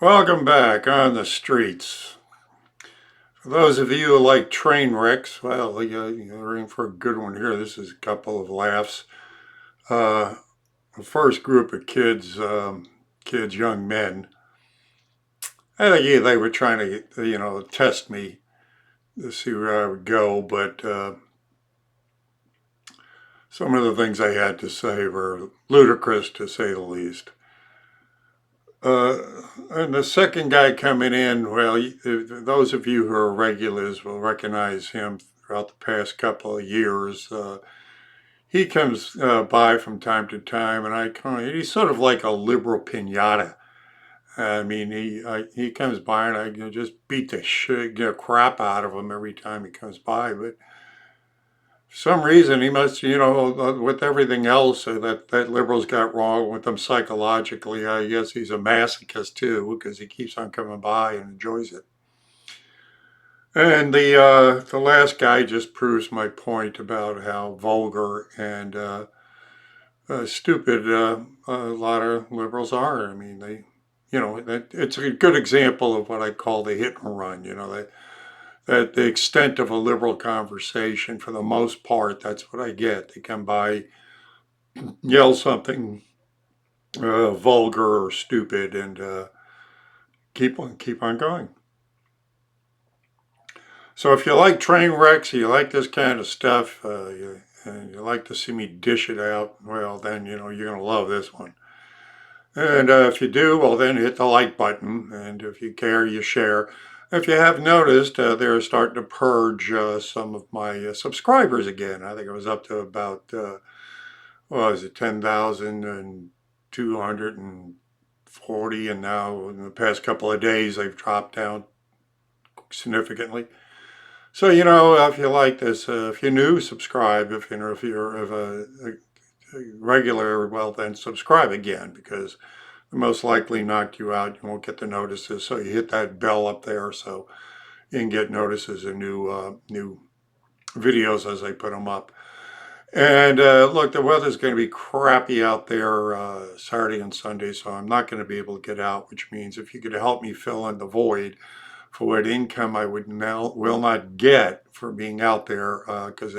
Welcome back on the streets. For those of you who like train wrecks, well, you're in for a good one here. This is a couple of laughs. The first group of kids, young men, I think they were trying to, test me to see where I would go, but some of the things I had to say were ludicrous, to say the least. And the second guy coming in, well, those of you who are regulars will recognize him throughout the past couple of years. He comes by from time to time, and he's sort of like a liberal pinata. I mean, he comes by, and I just beat the crap out of him every time he comes by. But for some reason, he must, with everything else that liberals got wrong with him psychologically, I guess he's a masochist too, because he keeps on coming by and enjoys it. And the last guy just proves my point about how vulgar and stupid a lot of liberals are. I mean, it's a good example of what I call the hit and run. At the extent of a liberal conversation, for the most part, that's what I get. They come by, yell something vulgar or stupid, and keep on going. So if you like train wrecks, you like this kind of stuff, and you like to see me dish it out, well, then, you're going to love this one. And if you do, well, then hit the like button, and if you care, you share. If you have noticed, they're starting to purge some of my subscribers again. I think it was up to about, 10,240, and now in the past couple of days, they've dropped down significantly. So, if you like this, if you're new, subscribe. If you're a regular, well, then subscribe again, because most likely knock you out. You won't get the notices, so you hit that bell up there so you can get notices of new videos as I put them up. And look, the weather's going to be crappy out there Saturday and Sunday, so I'm not going to be able to get out, which means if you could help me fill in the void for what income I will not get for being out there, because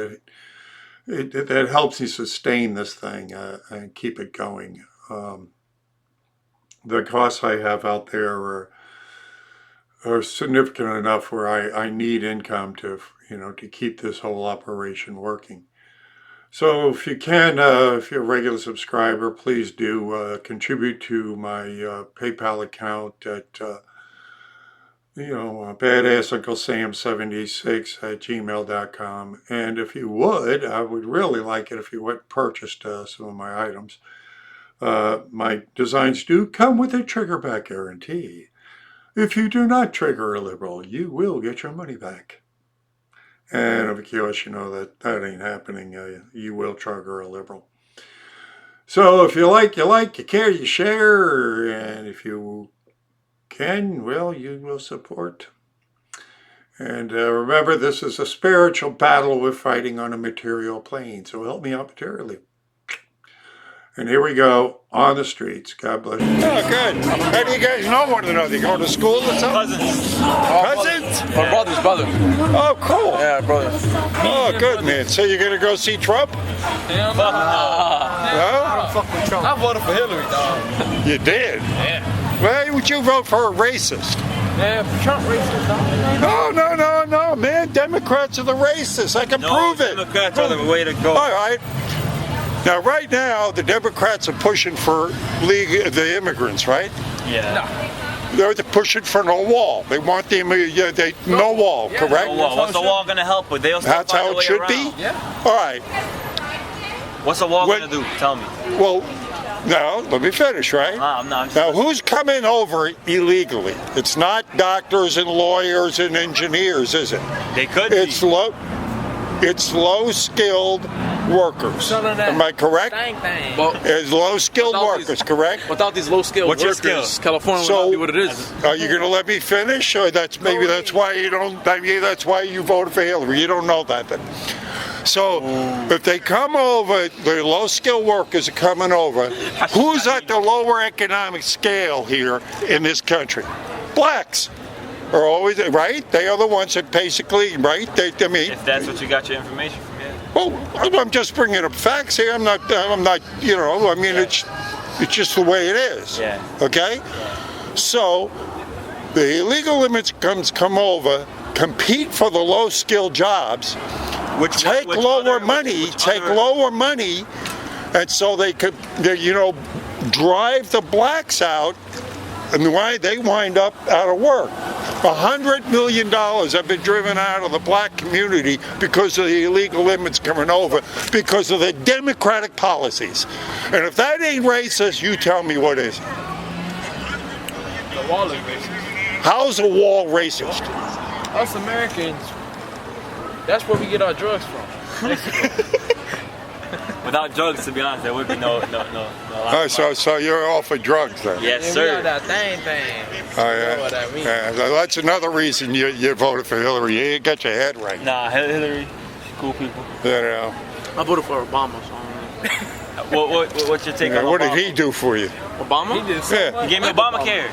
it helps me sustain this thing and keep it going. The costs I have out there are significant enough where I need income to keep this whole operation working. So if you can, if you're a regular subscriber, please do contribute to my PayPal account at Badass Uncle Sam 76 at gmail.com. And if you would, I would really like it if you went and purchased some of my items. My designs do come with a trigger back guarantee. If you do not trigger a liberal, you will get your money back. And of course, that ain't happening. You will trigger a liberal. So if you like, you care, you share, and if you can, well, you will support. And remember, this is a spiritual battle we're fighting on a material plane, so help me out materially. And here we go, on the streets. God bless you. Oh, good. How do you guys know one another? You go to school or something? Cousins. Cousins? Our brothers. Oh, cool. Yeah, brothers. Oh, good, man. So you're going to go see Trump? Hell no. No? Fuck with Trump. I voted for Hillary, dog. You did? Yeah. Why would you vote for a racist? Yeah, Trump racist, dog. No, man. Democrats are the racists. I can prove it. Democrats are the way to go. All right. Now, right now, the Democrats are pushing for the immigrants, right? Yeah. They're pushing for no wall. They want no wall, correct? No wall. What's the wall going to help with? That's how it should be? Yeah. All right. What's the wall going to do? Tell me. Well, now, let me finish, right? Now, who's coming over illegally? It's not doctors and lawyers and engineers, is it? They could be. It's low-skilled workers. Am I correct? Well, it's low-skilled workers, correct? Without these low-skilled workers, California would not be what it is. Are you going to let me finish? Or that's why you voted for Hillary. You don't know that then. So if they come over, the low-skilled workers are coming over. Who's at the lower economic scale here in this country? Blacks are always, right? They are the ones that basically, right? I mean, If that's what you got your information from, yeah. well, I'm just bringing up facts here. I'm not, you know, I mean, it's just the way it is. Yeah. Okay? So the illegal immigrants come over, compete for the low-skilled jobs, take lower money, and so they could, you know, drive the blacks out, and why they wind up out of work. $100 million have been driven out of the black community because of the illegal immigrants coming over, because of the Democratic policies. And if that ain't racist, you tell me what is. The wall is racist. How's a wall racist? Us Americans, that's where we get our drugs from. Without drugs, to be honest, there would be no. So you're all for drugs then? Yes, And we sir. got that thing. Oh, You yeah. know what I mean? Yeah, that's another reason you voted for Hillary. You got your head right. Nah, Hillary, cool people. You know. I voted for Obama, so I don't know. What's your take on What Obama? did he do for you? Obama? He did so Yeah. much. He gave me Obamacare.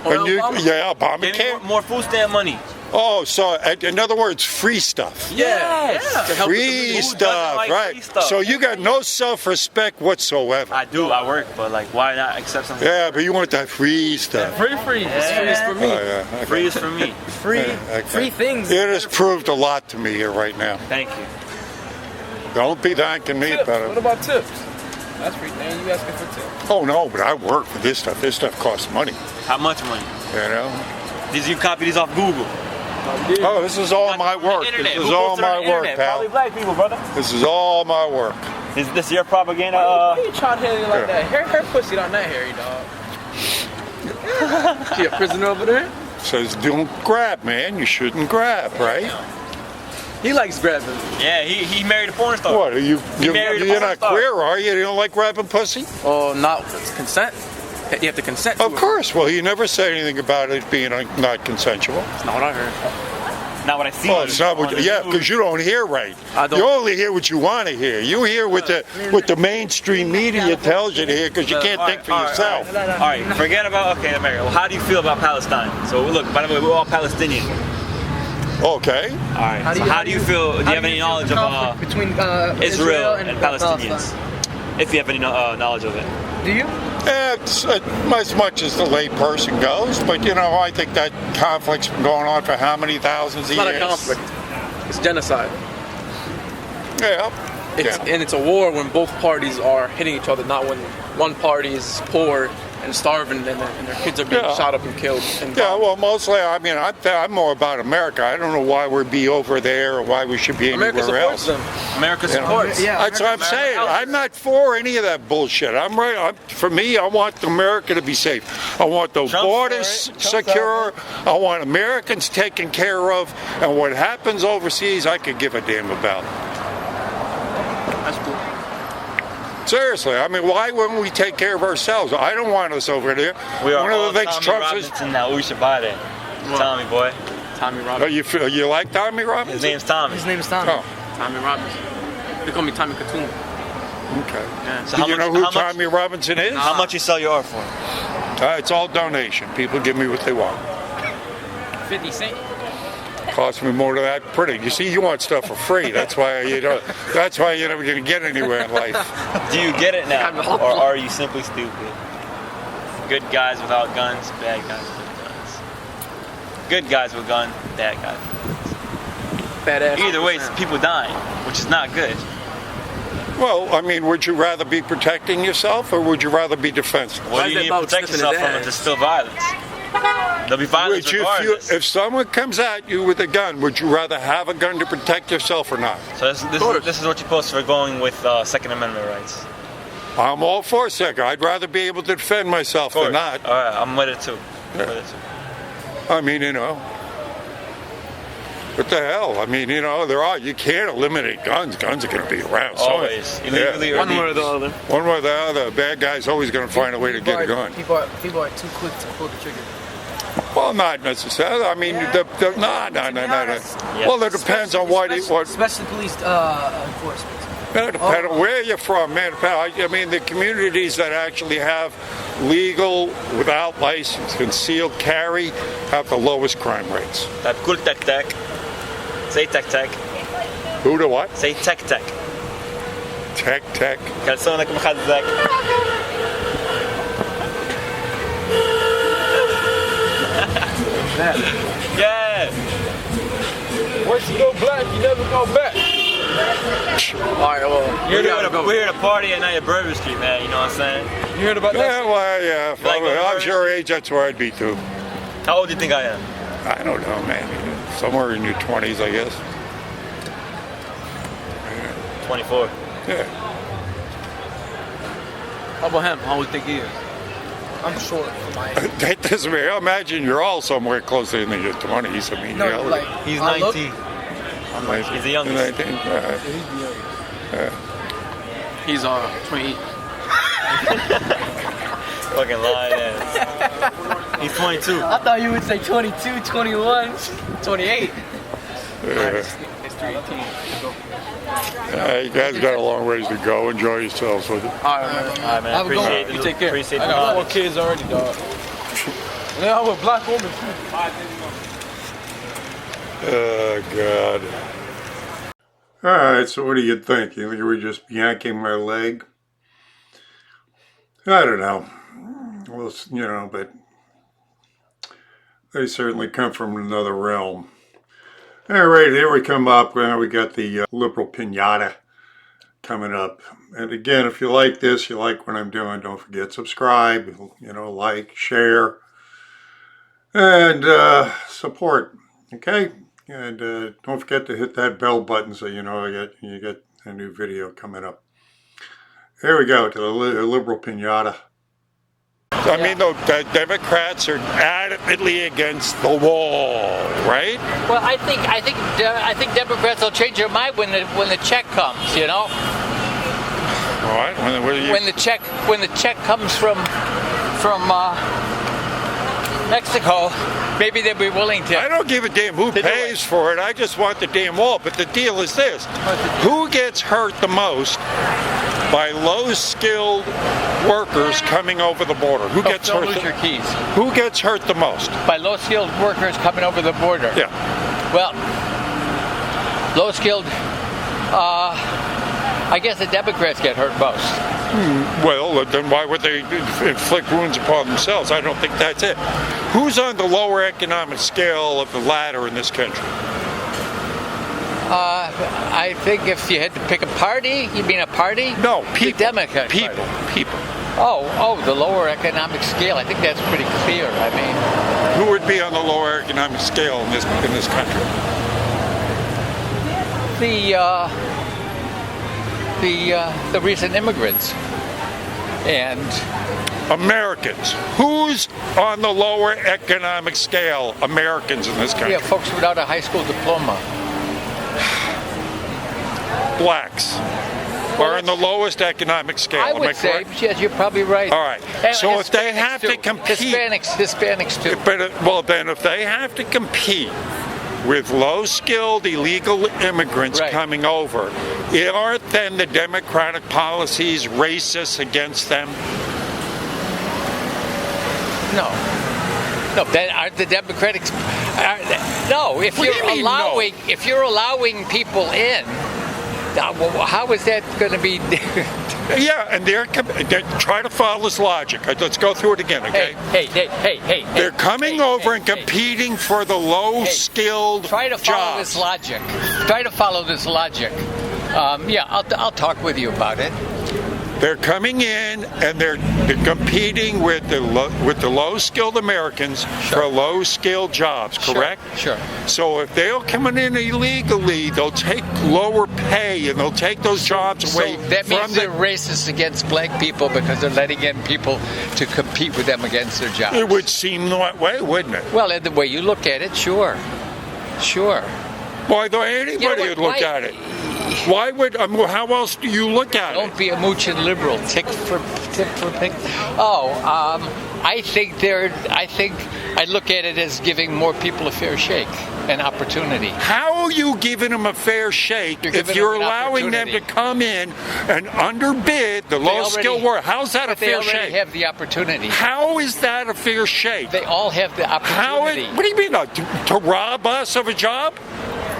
And you, Obama? yeah, Gave me Obamacare. more food stamp money. Oh, so in other words, free stuff. Yes. To help with the Free Who doesn't stuff, like right? free stuff? So you got no self-respect whatsoever. I do. I work, but like, why not accept something? Yeah, but you want that free stuff. Free. Yeah. Free is for me. Oh, yeah. Okay. Free is for me. Free. Okay. Free things. It has proved a lot to me here right now. Thank you. Don't be thanking me Tips. about What it. about tips? That's free thing. You asking for tips? Oh no, but I work for this stuff. This stuff costs money. How much money? You know. Did you copy these off Google? Oh, this is all my work. Internet. This Who is all posted on my the work, internet? pal. Probably black people, brother. This is all my work. Is this your propaganda? Why you trying to hit it like yeah. that? Her pussy not that hairy, dog. She a prisoner over there? Says don't grab, man. You shouldn't grab, right? He likes grabbing. Yeah, he married a porn star. What are you? married a You're porn not star. queer, are you? You don't like grabbing pussy? Oh, not consent. You have to consent to Of it. course. Well, you never said anything about it being not consensual. That's not what I heard. Not what I see. Well, it's not what. on the Yeah, news. because you don't hear right. I don't. You only hear what you want to hear. You hear what the mainstream media tells you to hear because you can't think for yourself. All right, forget about America. Well, how do you feel about Palestine? So look, by the way, we're all Palestinian. Okay. All right. So how do you feel? Do you have any knowledge of between Israel and Palestinians? If you have any knowledge of it. Do you? It's as much as the lay person goes, but you know, I think that conflict's been going on for how many thousands of It's not years? a conflict. It's genocide. Yeah. And it's a war when both parties are hitting each other, not when one party is poor and starving and their kids are being Yeah. shot up and killed. And Yeah, well, mostly, I mean, I'm more about America. I don't know why we'd be over there or why we should be America anywhere supports else. them. America You know? supports. Yeah. That's what I'm saying. I'm not for any of that bullshit. For me, I want America to be safe. I want the Trump's borders for it. Trump's secure. I want Americans taken care of. And what happens overseas, I could give a damn about. That's cool. Seriously, I mean, why wouldn't we take care of ourselves? I don't want us over there. We are One all of the things Tommy Trump says. Robinson now. We should buy that. Tommy boy. Tommy Oh, Robinson. you like Tommy Robinson? His name's Tommy. His name is Tommy. Oh, Tommy Robinson. They call me Tommy Katoon. okay. Yeah. So Do how you much- know who how much- Tommy Robinson is? How much you sell your art for? It's all donation. People give me what they want. 50 cents. Costs me more than that printing. You see, you want stuff for free. That's why you don't. That's why you're never going to get anywhere in life. Do you get it now, I'm awful. or are you simply stupid? Good guys without guns, bad guys with guns. Good guys with guns, bad guys. Badass. Either way, it's people dying, which is not good. Well, I mean, would you rather be protecting yourself or would you rather be defenseless? What Why do you is need that to about protect sniffing yourself his from if ass? there's still violence? There'll be violence Would you, regardless. if someone comes at you with a gun, would you rather have a gun to protect yourself or not? So this is what you're supposed for going with Second Amendment rights. I'm all for second. I'd rather be able to defend myself than not. All right, I'm with it too. Yeah. I mean, you know. What the hell? I mean, you know, you can't eliminate guns. Guns are going to be around. So- Always. Illegally Yeah. or One way or the legally. other. One way or the other, a bad guy's always going to find a way to get a gun. People are too quick to pull the trigger. Well, not necessarily. I mean, no. Well, it depends on what. Special police enforcement. It depends on where you're from, man. I mean, the communities that actually have legal, without license, concealed carry have the lowest crime rates. طيب كل تك تك. Say tech tech. Who to what? Say tech tech. Tech. كلسونك مخزك. Yeah. Once you go black, you never go back. All right, well, We're here to party at night at Bourbon Street, man. You know what I'm saying? You heard about Yeah, that? well, yeah. Like I'm the sure age, that's where I'd be too. How old do you think I am? I don't know, man. Somewhere in your 20s, I guess. 24. Yeah. how about him? How old do you think he is? I'm short for my. That doesn't mean, I imagine you're all somewhere closer in your 20s. I mean, No, yeah, like He's I look- 19. He's the youngest. 19, He's 28. Fucking lying ass. He's 22. I thought you would say 22, 21, 28. It's 318. you guys got a long ways to go. Enjoy yourselves with it. All right, man. All right, man. Have a good Appreciate one. the You take care. Appreciate I the got 4 knowledge. kids already, dog. Yeah, I'm a black woman too. Oh, God. All right, so what do you think? You think we're just yanking my leg? I don't know. Well, but they certainly come from another realm. All right, here we come up. Now we got the liberal pinata coming up. And again, if you like this, you like what I'm doing, don't forget subscribe, like, share, and support. Okay? And don't forget to hit that bell button so you get a new video coming up. Here we go to the liberal pinata. I mean, the Democrats are adamantly against the wall, right? Well, I think Democrats will change their mind when the check comes. You know, What? when the check comes from Mexico, maybe they'll be willing to. I don't give a damn who do pays for it. I just want the damn wall. But the deal is this: who gets hurt the most by low-skilled workers coming over the border? Who gets Don't hurt? lose your keys. Who gets hurt the most? By low-skilled workers coming over the border. Yeah. Well, low-skilled. I guess the Democrats get hurt most. Well, then why would they inflict wounds upon themselves? I don't think that's it. Who's on the lower economic scale of the ladder in this country? I think if you had to pick a party, you mean a party? No, people. The Democrat People. Party. People. Oh, the lower economic scale. I think that's pretty clear. I mean, Who would be on the lower economic scale in this country? the recent immigrants and Americans. Who's on the lower economic scale? Americans in this country. yeah, folks without a high school diploma. Blacks are in the lowest economic scale. I Am I would say, correct? yes, you're probably right. All right. And So if they Hispanics have to too. compete, Hispanics too. well, then if they have to compete with low-skilled illegal immigrants Right. coming over, aren't then the Democratic policies racist against them? No. Then aren't the Democrats? No. If What do you're you mean, no? if you're allowing people in, how is that going to be? Yeah, and they're try to follow this logic. Let's go through it again, okay? Hey. They're coming over and competing for the low-skilled Try to follow jobs. this logic. Yeah, I'll talk with you about it. They're coming in and they're competing with the low-skilled Americans for low-skilled jobs, correct? Sure. So if they're coming in illegally, they'll take lower pay and they'll take those jobs away So that from means they're racist against black people because they're letting in people to compete with them against their jobs. It would seem that way, wouldn't it? Well, the way you look at it, sure. Why, though anybody what? would look Why- at it. Why would? How else do you look at Don't it? be a moochin' liberal. Tip for pick. I think I look at it as giving more people a fair shake, an opportunity. How are you giving them a fair shake You're if giving you're them an allowing them to opportunity. come in and underbid the lowest skilled worker? How's that a But they fair already shake? have the opportunity. How is that a fair shake? They all have the How? opportunity. What do you mean? To rob us of a job?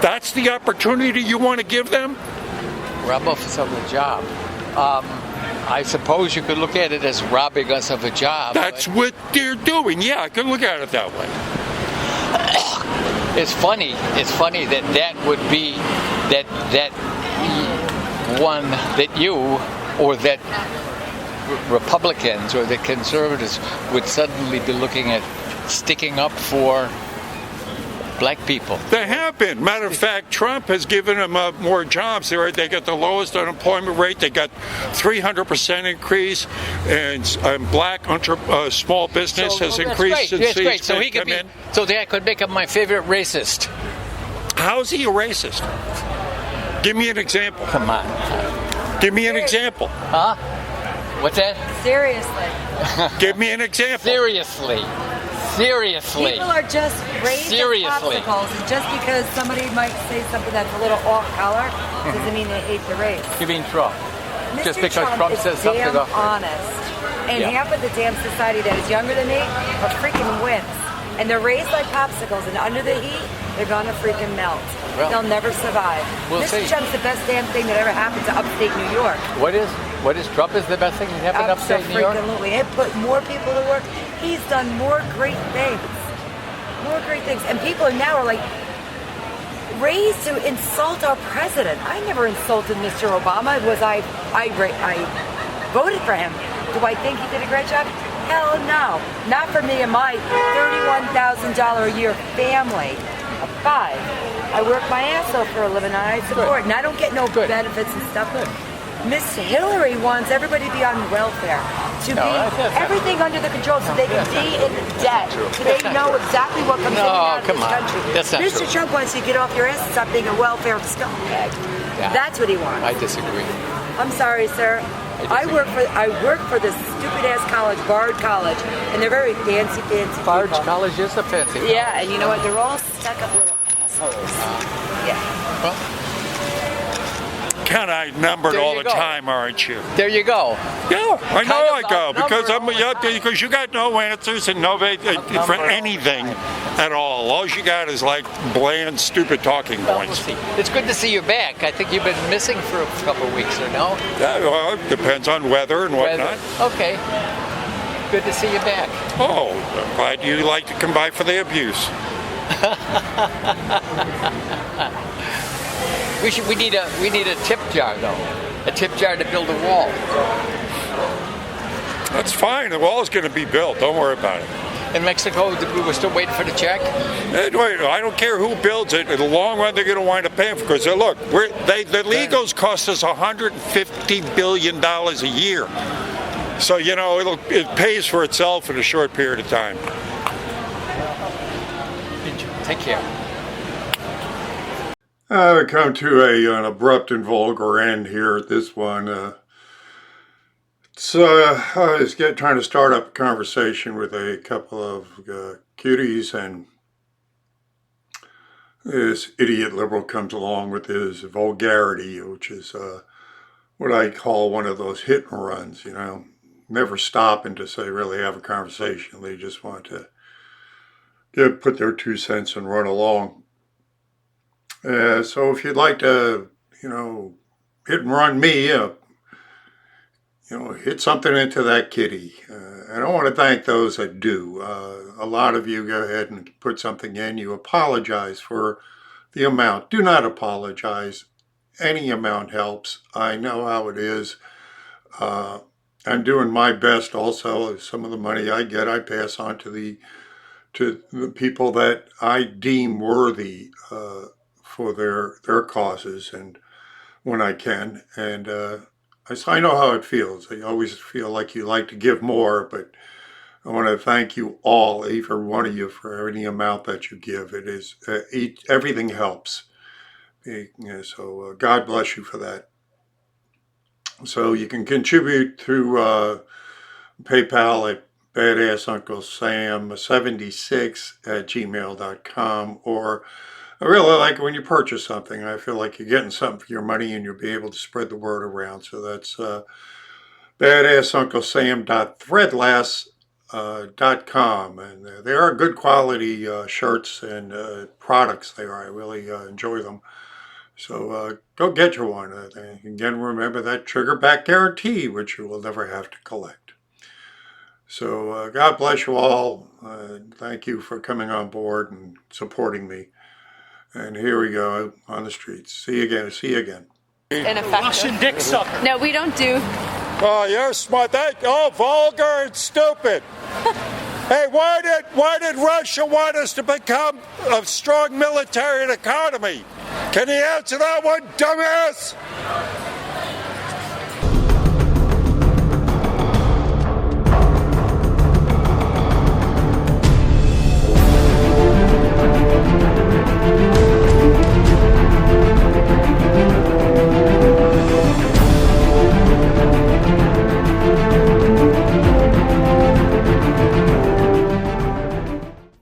That's the opportunity you want to give them? Rob us of a job. I suppose you could look at it as robbing us of a job. That's but what they're doing. Yeah, I can look at it that way. it's funny. It's funny that would be that one that you or that Republicans or the conservatives would suddenly be looking at sticking up for black people. They have been. Matter of fact, Trump has given them more jobs. They got the lowest unemployment rate. They got 300% increase, and black small business has increased since That's great. he's So he could come be. in. So that could make him my favorite racist. How's he a racist? Give me an example. Come on. Give me an example. Huh? What's that? Seriously. Give me an example. Seriously. Seriously. People are just raised Seriously. as popsicles. And just because somebody might say something that's a little off color doesn't mean they hate the race. You mean Trump? Mr. Just because Trump is says something damn about- honest. And Yeah. half of the damn society that is younger than me are freaking wimps. And they're raised like popsicles, and under the heat, they're gonna freaking melt. Well, They'll never survive. we'll Mr. see. Trump's the best damn thing that ever happened to upstate New York. What is Trump is the best thing that happened upstate New York? Absolutely. It put more people to work. He's done more great things. More great things. And people now are like raised to insult our president. I never insulted Mr. Obama. I voted for him. Do I think he did a great job? Hell no. Not for me and my $31,000 a year family of 5. I work my ass off for a living and I support. And I don't get no benefits and stuff. Miss Hillary wants everybody to be on welfare, to be everything under the control so they can be in debt, so they know exactly what comes in and out of this country. That's not Mr. true. Trump wants you to get off your ass and stop being a welfare scumbag. Yeah. That's what he wants. I disagree. I'm sorry, sir. I work for this stupid ass college, Bard College, and they're very fancy Bard people. College is a fancy. Yeah, and you know what? They're all stuck up little assholes. Yeah. Well, Kind of numbered There all you the go. time, aren't you? there you go. Yeah, I know I go because outnumbered because you got no answers and no for anything at all. All you got is like bland, stupid talking Well, we'll points. see. It's good to see you back. I think you've been missing for a couple of weeks or no? Well, it depends on weather and whatnot. Okay. Good to see you back. Oh, I'm glad you like to come by for the abuse. We need a tip jar though. A tip jar to build a wall. That's fine. The wall is going to be built. Don't worry about it. In Mexico, we were still waiting for the check. Wait, I don't care who builds it. In the long run, they're going to wind up paying for it. Because look, the Legos cost us $150 billion a year. So it pays for itself in a short period of time. Take care. We come to an abrupt and vulgar end here at this one. I was trying to start up a conversation with a couple of cuties, and this idiot liberal comes along with his vulgarity, which is what I call one of those hit and runs, never stopping to say really have a conversation. They just want to put their 2 cents and run along. So if you'd like to, hit and run me, hit something into that kitty. And I want to thank those that do. A lot of you go ahead and put something in. You apologize for the amount. Do not apologize. Any amount helps. I know how it is. I'm doing my best also. Some of the money I get, I pass on to the people that I deem worthy for their causes, and when I can, and I know how it feels. I always feel like you like to give more, but I want to thank you all, every one of you, for any amount that you give. It is everything helps. So God bless you for that. So you can contribute through PayPal at BadassUncleSam76@gmail.com. Or I really like it when you purchase something. I feel like you're getting something for your money and you'll be able to spread the word around. So that's BadassUncleSam.threadless.com. And they are good quality shirts and products. They are. I really enjoy them. So go get you one. Again, remember that trigger back guarantee, which you will never have to collect. So God bless you all. Thank you for coming on board and supporting me. And here we go on the streets. See you again. See you again. Russian dick sucker. No, we don't do. Oh, you're smart. Vulgar and stupid. Hey, why did Russia want us to become a strong military and economy? Can you answer that one, dumbass?